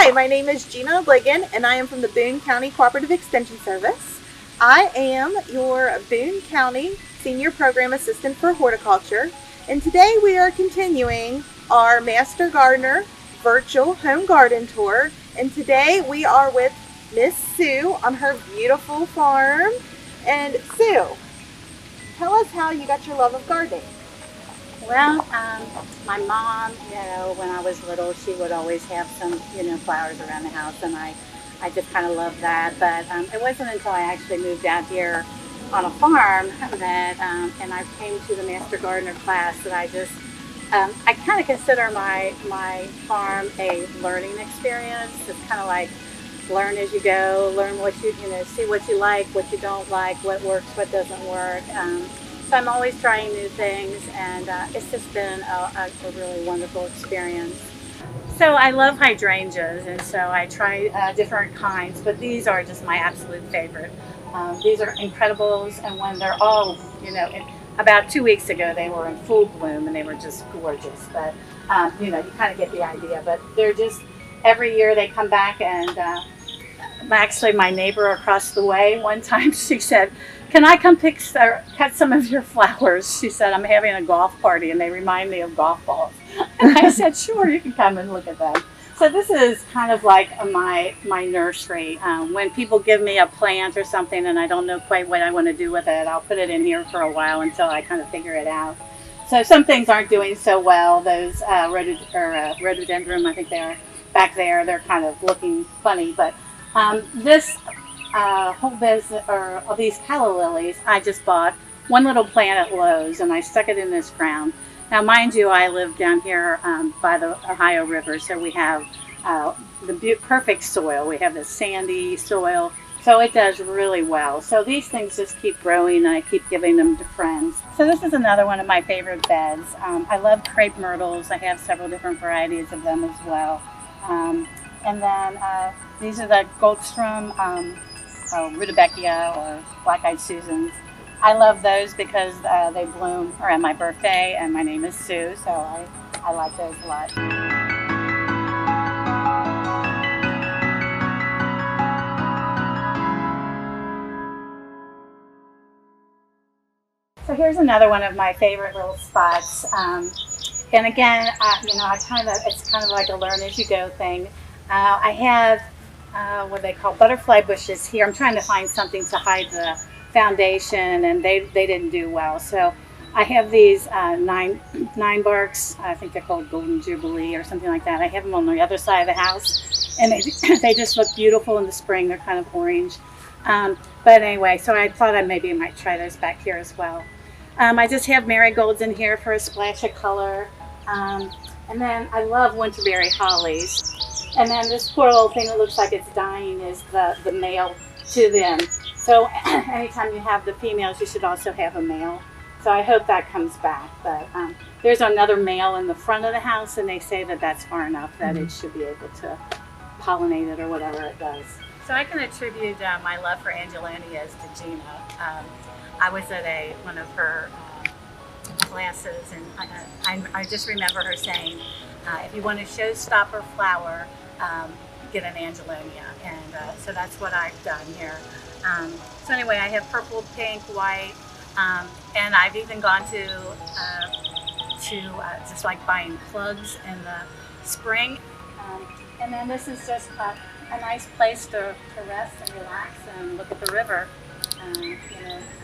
Hi, my name is Gina Bliggin, and I am from the Boone County Cooperative Extension Service. I am your Boone County Senior Program Assistant for Horticulture, and today we are continuing our Master Gardener virtual home garden tour, and today we are with Miss Sue on her beautiful farm. And Sue, tell us how you got your love of gardening. Well, my mom, when I was little, she would always have some, flowers around the house, and I just kind of loved that. But it wasn't until I actually moved out here on a farm that, and I came to the Master Gardener class that I kind of consider my farm a learning experience. It's kind of like learn as you go, learn what see what you like, what you don't like, what works, what doesn't work. So I'm always trying new things, and it's just been a really wonderful experience. So I love hydrangeas, and so I try different kinds, but these are just my absolute favorite. These are incredibles, and when they're all, about 2 weeks ago they were in full bloom, and they were just gorgeous. But, you kind of get the idea. But they're just, every year they come back, and actually my neighbor across the way, one time she said, "Can I come cut some of your flowers?" She said, "I'm having a golf party and they remind me of golf balls." And I said, "Sure, you can come and look at them." So this is kind of like my nursery. When people give me a plant or something and I don't know quite what I want to do with it, I'll put it in here for a while until I kind of figure it out. So some things aren't doing so well. Those rhododendron, I think they're back there, they're kind of looking funny. But this whole business, or these calla lilies, I just bought one little plant at Lowe's and I stuck it in this ground. Now, mind you, I live down here by the Ohio River, so we have the perfect soil. We have the sandy soil, so it does really well. So these things just keep growing, and I keep giving them to friends. So this is another one of my favorite beds. I love crepe myrtles. I have several different varieties of them as well. And then these are the Goldstrom Rudbeckia or Black-Eyed Susans. I love those because they bloom around my birthday, and my name is Sue, so I like those a lot. So here's another one of my favorite little spots. And again, it's kind of like a learn as you go thing. I have what they call butterfly bushes here. I'm trying to find something to hide the foundation, and they didn't do well. So I have these nine barks. I think they're called Golden Jubilee or something like that. I have them on the other side of the house, and they just look beautiful in the spring. They're kind of orange. But anyway, so I thought I might try those back here as well. I just have marigolds in here for a splash of color. And then I love winterberry hollies. And then this poor little thing that looks like it's dying is the male to them. So anytime you have the females, you should also have a male. So I hope that comes back. But there's another male in the front of the house, and they say that that's far enough that it should be able to pollinate it or whatever it does. So I can attribute my love for Angelinias to Gina. I was at one of her classes, and I just remember her saying, if you want a showstopper flower, get an Angelonia, and so that's what I've done here. So anyway, I have purple, pink, white, and I've even gone to just like buying plugs in the spring. And then this is just a nice place to rest and relax and look at the river.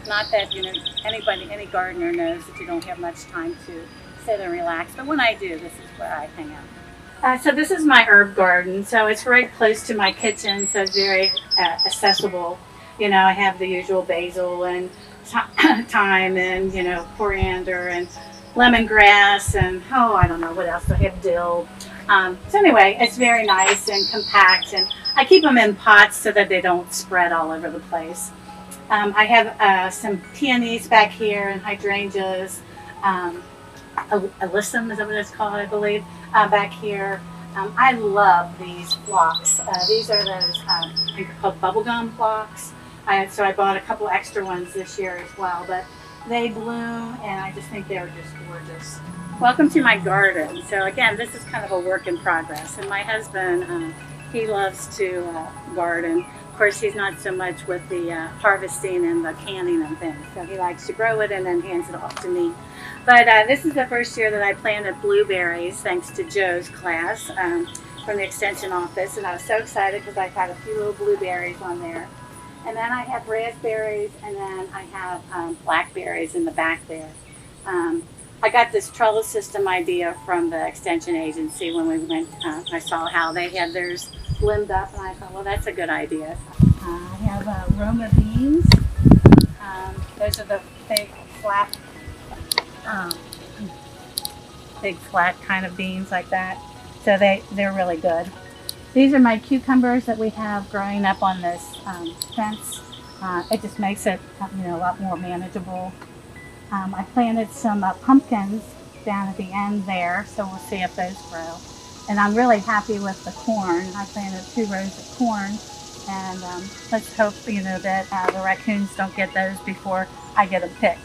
Not that any gardener knows that you don't have much time to sit and relax, but when I do, this is where I hang out. So this is my herb garden. So it's right close to my kitchen, so it's very accessible. I have the usual basil and thyme and coriander and lemongrass and I don't know what else. I have dill. So anyway, it's very nice and compact, and I keep them in pots so that they don't spread all over the place. I have some peonies back here and hydrangeas. Alyssum, is that what it's called, I believe, back here. I love these blocks. These are those called bubblegum blocks. So I bought a couple extra ones this year as well, but they bloom, and I just think they're just gorgeous. Welcome to my garden. So again, this is kind of a work in progress, and my husband, He loves to garden. Of course, he's not so much with the harvesting and the canning and things. So he likes to grow it and then hands it off to me. But this is the first year that I planted blueberries, thanks to Joe's class from the extension office. And I was so excited because I had a few little blueberries on there. And then I have raspberries, and then I have blackberries in the back there. I got this trellis system idea from the extension agency when we went. I saw how they had theirs limbed up, and I thought, well, that's a good idea. I have Roma beans. Those are the big um, flat kind of beans like that. So they're really good. These are my cucumbers that we have growing up on this fence. It just makes it a lot more manageable. I planted some pumpkins down at the end there, so we'll see if those grow. And I'm really happy with the corn. I planted 2 rows of corn, and let's hope that the raccoons don't get those before I get them picked.